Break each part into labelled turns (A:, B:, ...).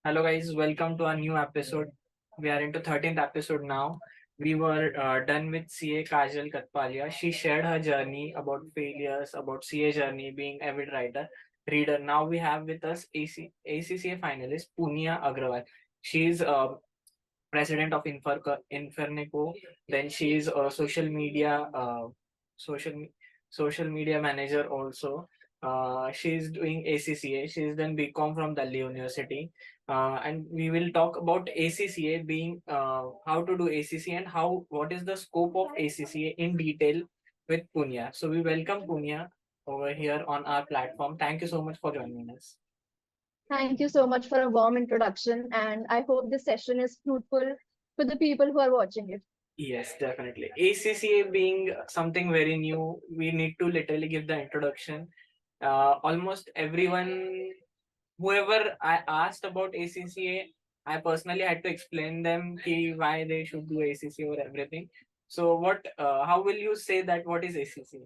A: Hello guys, welcome to our new episode. We are into 13th episode now. We were done with CA Kajal Katpalia. She shared her journey about failures, about CA journey, being avid reader. Now we have with us ACCA finalist Punia Agrawal. She's president of Infernico. Then she is a social me- social media manager also. She is doing ACCA. She is then BCom from Delhi University. And we will talk about ACCA being how to do ACCA and how what is the scope of ACCA in detail with Punya. So we welcome Punya over here on our platform. Thank you so much for joining us.
B: Thank you so much for a warm introduction, and I hope this session is fruitful for the people who are watching it.
A: Yes, definitely. ACCA being something very new, we need to literally give the introduction. Almost everyone, whoever I asked about ACCA, I personally had to explain them why they should do ACCA or everything. So, how will you say that? What is ACCA?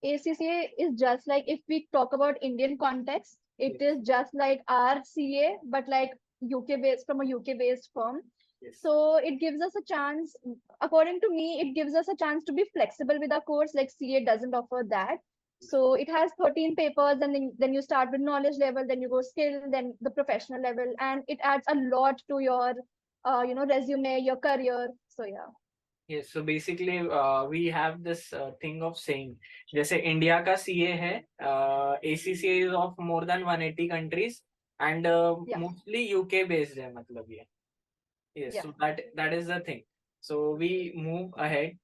B: ACCA is just like if we talk about Indian context, it
A: Yes.
B: is just like our CA, but like UK based from a UK based firm.
A: Yes.
B: So it gives us a chance, according to me, it gives us a chance to be flexible with our course. Like CA doesn't offer that. So it has 13 papers, and then you start with knowledge level, then you go skill, then the professional level, and it adds a lot to your, resume, your career. So yeah.
A: Yes, so basically we have this thing of saying जैसे India का CA है ACCA is of more than 180 countries and
B: Yeah.
A: mostly UK based है मतलब ये. Yes,
B: Yeah.
A: so that is the thing. So we move ahead.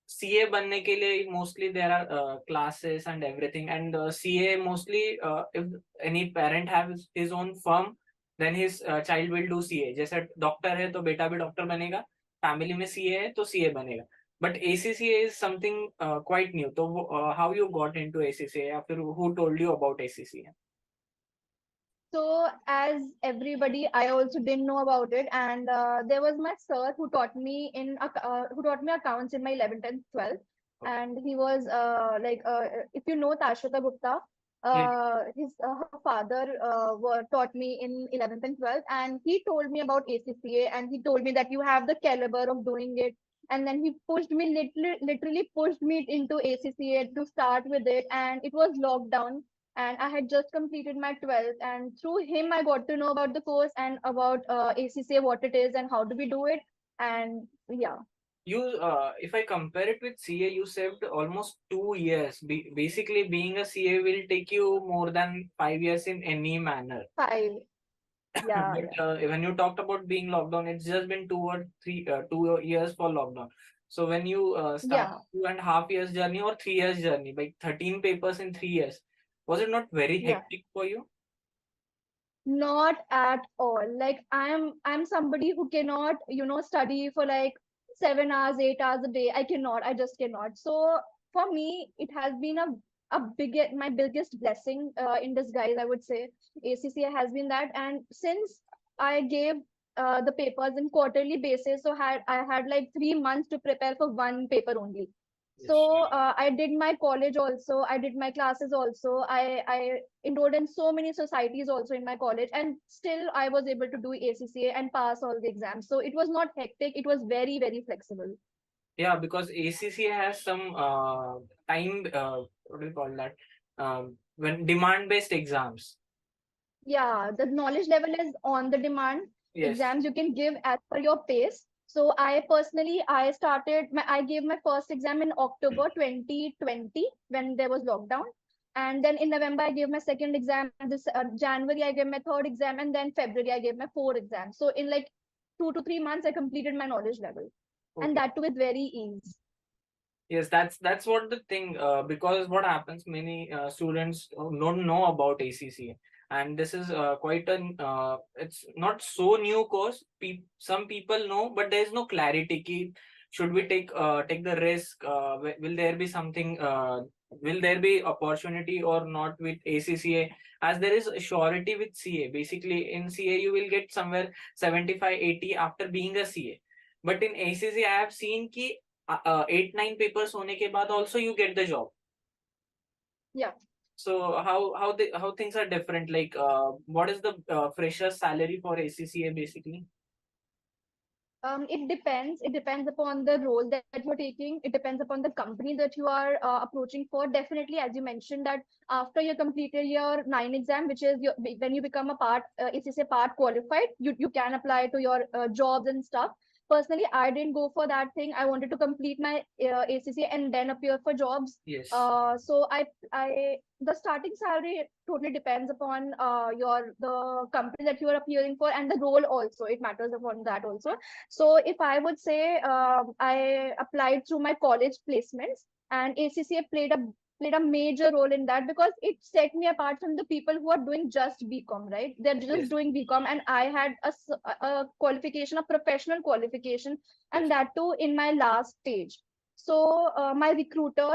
A: CA बनने के लिए mostly there are classes and everything, and CA mostly if any parent has his own firm, then his child will do CA. जैसे doctor है तो बेटा भी doctor बनेगा, family में CA है तो CA बनेगा. But ACCA is something quite new. तो how you got into ACCA या फिर who told you about ACCA?
B: So, as everybody, I also didn't know about it, and there was my sir who taught me accounts in my 11th and 12th,
A: Okay.
B: and he was if you know Tashwata Gupta,
A: Yeah.
B: his her father taught me in 11th and 12th, and he told me about ACCA, and he told me that you have the caliber of doing it, and then he pushed me literally pushed me into ACCA to start with it, and it was lockdown, and I had just completed my 12th, and through him I got to know about the course and about ACCA, what it is and how do we do it, and yeah.
A: You if I compare it with CA, you saved almost 2 years. Basically being a CA will take you more than 5 years in any manner.
B: 5. Yeah,
A: But
B: yeah,
A: when you talked about being lockdown, it's just been 2 years for lockdown. So when you start
B: yeah,
A: 2.5 years journey or 3 years journey, like 13 papers in 3 years, was it not very
B: yeah.
A: hectic for you?
B: Not at all. Like I'm somebody who cannot, study for like 7 hours, 8 hours a day. I cannot. I just cannot. So for me, it has been my biggest blessing in disguise, I would say. ACCA has been that, and since I gave the papers in quarterly basis, so I had like 3 months to prepare for one paper only.
A: Yes.
B: So I did my college also. I did my classes also. I enrolled in so many societies also in my college, and still I was able to do ACCA and pass all the exams. So it was not hectic. It was very very flexible.
A: Yeah, because ACCA has some time, what do you call that? When demand-based exams.
B: Yeah, the knowledge level is on the demand.
A: Yes.
B: Exams you can give as per your pace. So I personally I gave my first exam in October 2020 when there was lockdown, and then in November I gave my second exam. This January I gave my third exam, and then February I gave my fourth exam. So in like 2 to 3 months I completed my knowledge level, and
A: Okay.
B: that too with very ease.
A: Yes, that's what the thing. Because what happens, many students don't know about ACCA, and this is quite an. It's not so new course. Some people know, but there is no clarity. Should we take the risk? Will there be something? Will there be opportunity or not with ACCA? As there is a surety with CA. Basically, in CA you will get somewhere 75, 80 after being a CA. But in ACCA, I have seen कि 8-9 papers होने के बाद also you get the job.
B: Yeah.
A: So how things are different? Like, what is the fresher salary for ACCA basically?
B: It depends. It depends upon the role that you're taking. It depends upon the company that you are approaching for. Definitely, as you mentioned, that after you completed your nine exam, which is when you become a part, ACCA part qualified, you can apply to your jobs and stuff. Personally, I didn't go for that thing. I wanted to complete my ACCA and then appear for jobs.
A: Yes.
B: So I the starting salary totally depends upon your the company that you are appearing for and the role also. It matters upon that also. So if I would say, I applied through my college placements, and ACCA played a major role in that because it set me apart from the people who are doing just BCom, right? They're just
A: Yes.
B: doing BCom, and I had a qualification, a professional qualification, and
A: Yes.
B: that too in my last stage. So my recruiter,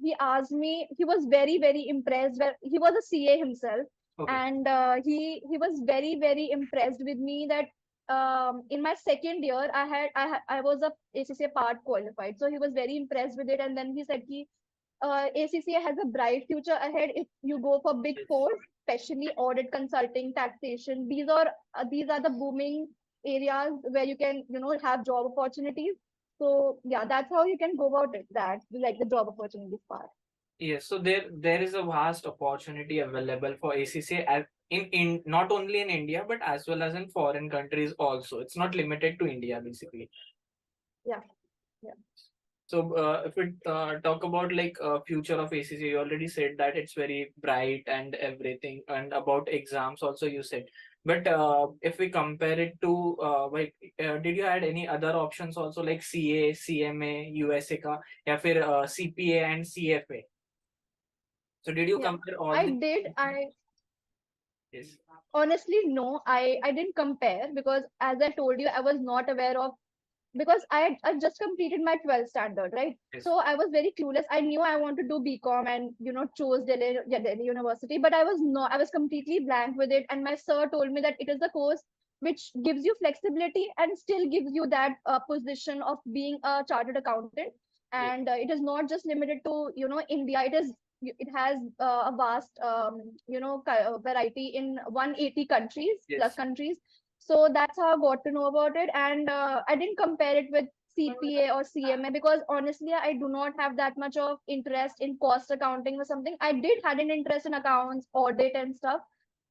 B: he asked me. He was very impressed. He was a CA himself,
A: Okay.
B: and he was very impressed with me that in my second year I was a ACCA part qualified, so he was very impressed with it, and then he said ki, ACCA has a bright future ahead if you go for big
A: Yes.
B: four, especially audit, consulting, taxation. These are the booming areas where you can have job opportunities. So yeah, that's how you can go about it, that like the job opportunities part.
A: Yes, so there is a vast opportunity available for ACCA in not only in India but as well as in foreign countries also. It's not limited to India basically.
B: Yeah, yeah.
A: So if we talk about like future of ACCA, you already said that it's very bright and everything, and about exams also you said. But if we compare it to did you add any other options also like CA, CMA, USACA, या फिर CPA and CFA? So did you
B: Yeah,
A: compare all
B: I
A: the?
B: did. I
A: Yes.
B: honestly no, I didn't compare because as I told you, I was not aware of, because I just completed my 12th standard, right?
A: Yes.
B: So I was very clueless. I knew I want to do BCom and chose Delhi, yeah, Delhi University, but I was completely blank with it. And my sir told me that it is the course which gives you flexibility and still gives you that position of being a chartered accountant.
A: Yes.
B: And it is not just limited to India. It has a vast variety in 180 countries plus
A: Yes.
B: countries. So that's how I got to know about it. And I didn't compare it with CPA or CMA because honestly, I do not have that much of interest in cost accounting or something. I did had an interest in accounts, audit and stuff,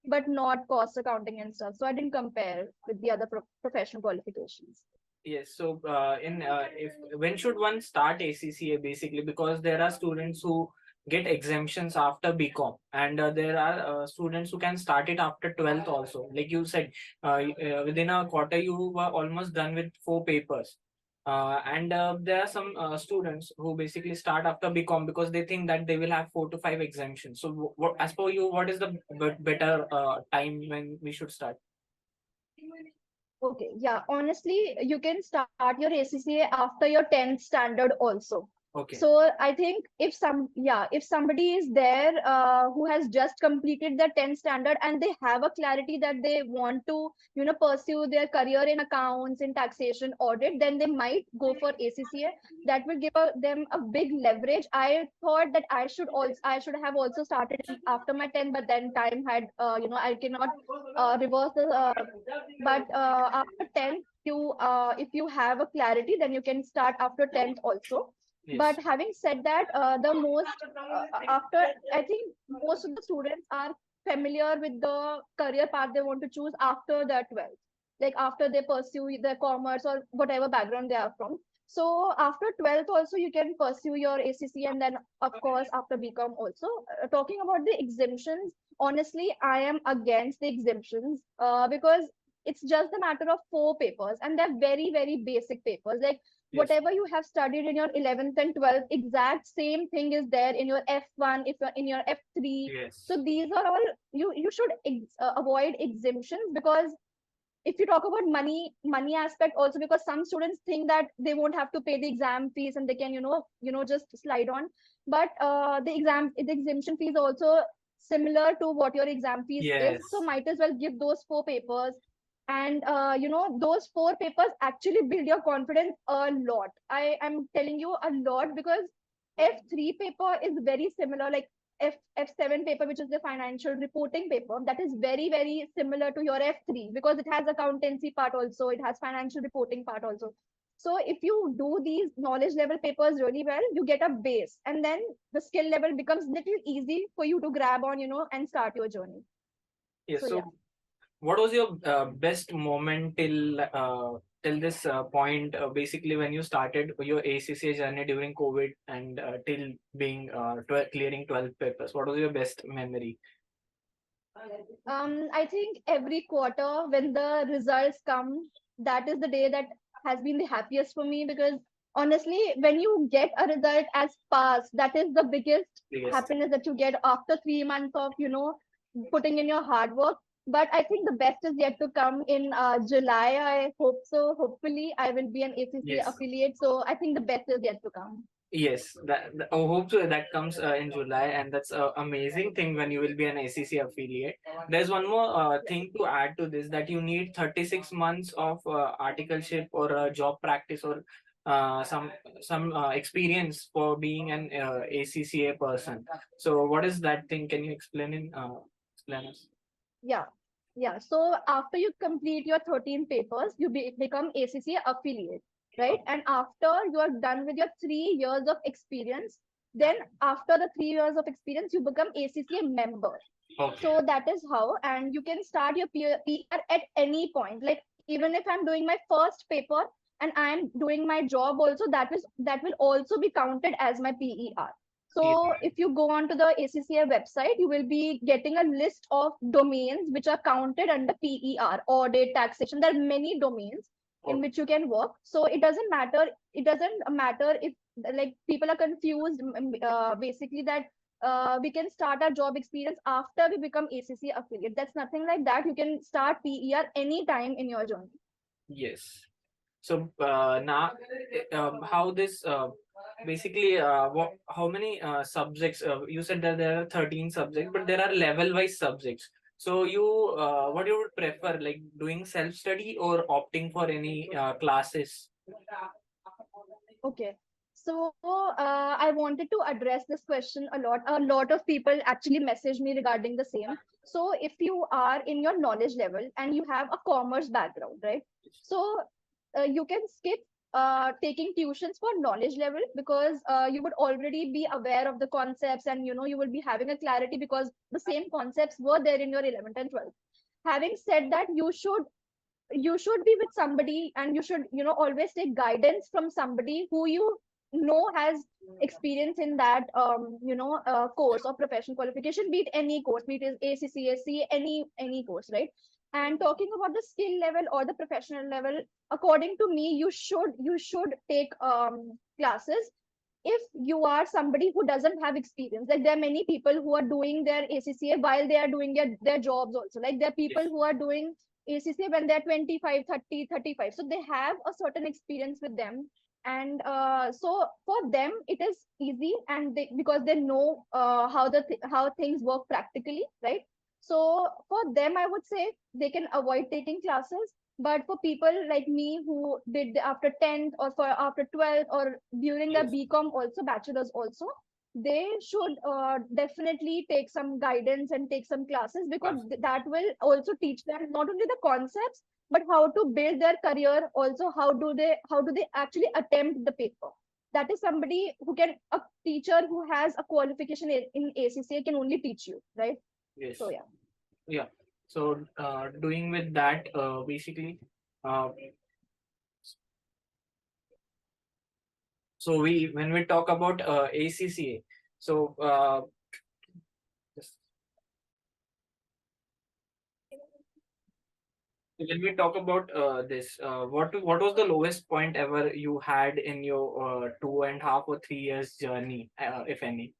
B: but not cost accounting and stuff. So I didn't compare with the other professional qualifications.
A: Yes. So in if when should one start ACCA basically? Because there are students who get exemptions after BCom, and there are students who can start it after 12th also. Like you said, within a quarter you were almost done with 4 papers. And there are some students who basically start after BCom because they think that they will have 4 to 5 exemptions. So, as per you, what is the better time when we should start?
B: Okay, yeah. Honestly, you can start your ACCA after your 10th standard also.
A: Okay.
B: So I think if somebody is there who has just completed their 10th standard and they have a clarity that they want to, pursue their career in accounts, in taxation, audit, then they might go for ACCA. That will give them a big leverage. I thought that I should have also started after my 10, but then time had, I cannot reverse the but after 10th, if you have a clarity, then you can start after 10th also.
A: Yes.
B: But having said that, the most after I think most of the students are familiar with the career path they want to choose after their 12th, like after they pursue their commerce or whatever background they are from. So after 12th also you can pursue your ACC, and then of course after BCom also. Talking about the exemptions, honestly, I am against the exemptions because it's just a matter of 4 papers, and they're very basic papers. Like
A: Yes.
B: whatever you have studied in your 11th and 12th, exact same thing is there in your F1, if you're in your F3.
A: Yes.
B: So these are all, you should avoid exemptions, because if you talk about money aspect also, because some students think that they won't have to pay the exam fees and they can just slide on. But the exemption fees also similar to what your exam fees is, so
A: Yes.
B: might as well give those 4 papers. And those 4 papers actually build your confidence a lot. I am telling you, a lot, because F3 paper is very similar. Like F7 paper, which is the financial reporting paper, that is very, very similar to your F3 because it has accountancy part also, it has financial reporting part also. So if you do these knowledge level papers really well, you get a base, and then the skill level becomes little easy for you to grab on, and start your journey.
A: Yes.
B: So
A: So
B: yeah.
A: what was your best moment till this point? Basically, when you started your ACCA journey during COVID and till being clearing 12 papers, what was your best memory?
B: I think every quarter when the results come, that is the day that has been the happiest for me because honestly, when you get a result as pass, that is the biggest
A: Biggest.
B: happiness that you get after 3 months of, putting in your hard work. But I think the best is yet to come in July. I hope so. Hopefully, I will be an ACCA
A: Yes.
B: affiliate. So I think the best is yet to come.
A: Yes, I hope so that comes in July, and that's an amazing thing when you will be an ACC affiliate. There's one more
B: Yes.
A: thing to add to this, that you need 36 months of articleship or job practice or some experience for being an ACCA person. So, what is that thing? Can you explain us?
B: Yeah. Yeah. So after you complete your 13 papers, you become ACCA affiliate, right? And after you are done with your 3 years of experience, then after the 3 years of experience, you become ACCA member.
A: Okay.
B: So that is how, and you can start your PR at any point. Like even if I'm doing my first paper and I'm doing my job also, that will also be counted as my PER.
A: Yes.
B: So if you go onto the ACCA website, you will be getting a list of domains which are counted under PER, audit, taxation. There are many domains in
A: Okay.
B: which you can work. So it doesn't matter. It doesn't matter if like people are confused basically that we can start our job experience after we become ACC affiliate. That's nothing like that. You can start PER anytime in your journey.
A: Yes. So now, how this basically how many subjects? You said that there are 13 subjects, but there are level-wise subjects. So what you would prefer, like doing self-study or opting for any classes?
B: Okay. So I wanted to address this question a lot. A lot of people actually message me regarding the same. So if you are in your knowledge level and you have a commerce background, right? So you can skip taking tuitions for knowledge level because you would already be aware of the concepts and you will be having a clarity because the same concepts were there in your 11th and 12th. Having said that, you should be with somebody and you should always take guidance from somebody who you know has experience in that course or professional qualification, be it any course, be it is ACCSC, any course, right? And talking about the skill level or the professional level, according to me, you should take classes if you are somebody who doesn't have experience. Like there are many people who are doing their ACCA while they are doing their jobs also. Like there are people
A: Yes.
B: who are doing ACCA when they're 25, 30, 35. So they have a certain experience with them. And so for them, it is easy and because they know how things work practically, right? So for them, I would say they can avoid taking classes. But for people like me who did after 10th or for after 12th or during their
A: Yes.
B: BCom also, bachelor's also, they should definitely take some guidance and take some classes because that will also teach them not only the concepts but how to build their career. Also, how do they actually attempt the paper. That is somebody who can a teacher who has a qualification in ACCA can only teach you, right? So
A: Yes.
B: yeah.
A: Yeah. So doing with that, basically, uh, so we when we talk about ACCA, so just when we talk about this, what was the lowest point ever you had in your 2.5 or 3 years journey, if any?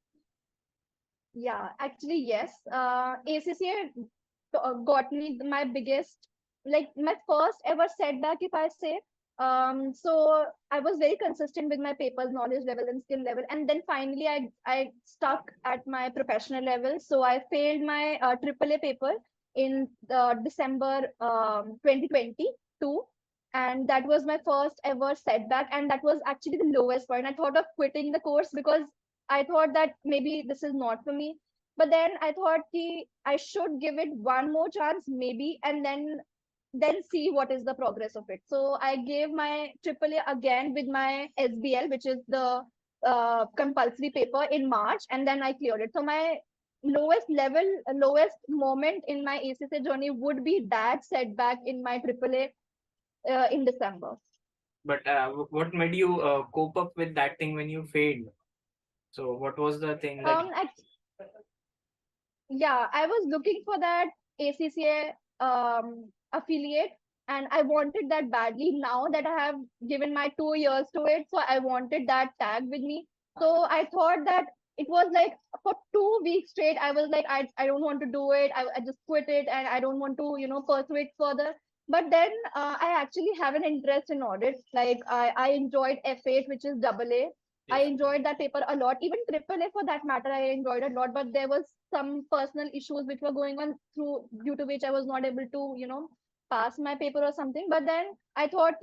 B: Yeah, actually, yes. ACCA got me my biggest, like my first ever setback, if I say. So I was very consistent with my papers, knowledge level and skill level, and then finally I stuck at my professional level. So I failed my AAA paper in December 2022, and that was my first ever setback, and that was actually the lowest point. I thought of quitting the course because I thought that maybe this is not for me. But then I thought I should give it one more chance, maybe, and then see what is the progress of it. So I gave my AAA again with my SBL, which is the compulsory paper, in March, and then I cleared it. So my lowest moment in my ACCA journey would be that setback in my AAA in December.
A: But what made you cope up with that thing when you failed? So what was the thing that?
B: Act- yeah, I was looking for that ACCA affiliate, and I wanted that badly. Now that I have given my 2 years to it, so I wanted that tag with me. So I thought that it was like for 2 weeks straight, I was like, I don't want to do it. I just quit it, and I don't want to, pursue it further. But then I actually have an interest in audit. Like I enjoyed F8, which is double A. I
A: Yes.
B: enjoyed that paper a lot. Even triple A for that matter, I enjoyed a lot. But there was some personal issues which were going on through due to which I was not able to, pass my paper or something. But then I thought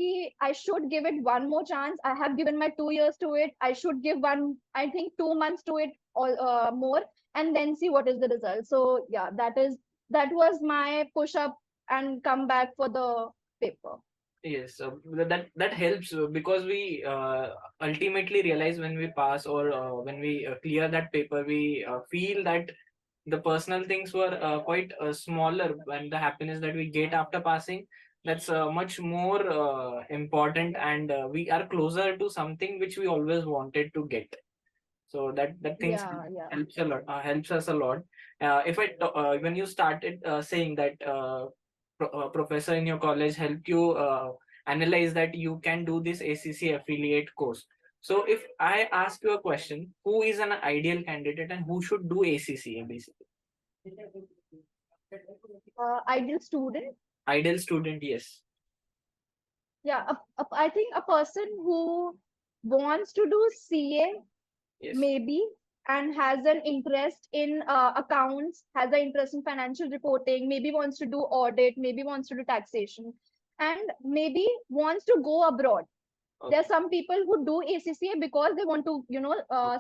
B: I should give it one more chance. I have given my 2 years to it. I should give I think 2 months to it all more, and then see what is the result. So yeah, that was my push up and come back for the paper.
A: Yes, that helps because we ultimately realize when we pass or when we clear that paper, we feel that the personal things were quite smaller, and the happiness that we get after passing, that's much more important, and we are closer to something which we always wanted to get. So that things
B: Yeah, yeah.
A: helps a lot, helps us a lot. If I when you started saying that professor in your college helped you analyze that you can do this ACC affiliate course. So if I ask you a question, who is an ideal candidate and who should do ACCA basically?
B: Ideal student.
A: Ideal student, yes.
B: Yeah, I think a person who wants to do CA,
A: Yes.
B: maybe, and has an interest in accounts, has an interest in financial reporting, maybe wants to do audit, maybe wants to do taxation, and maybe wants to go abroad. There are
A: Okay.
B: some people who do ACCA because they want to,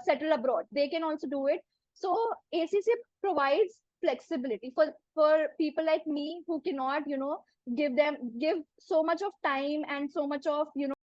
B: settle abroad. They can also do it. So ACCA provides flexibility for people like me who cannot, give so much of time and so much of,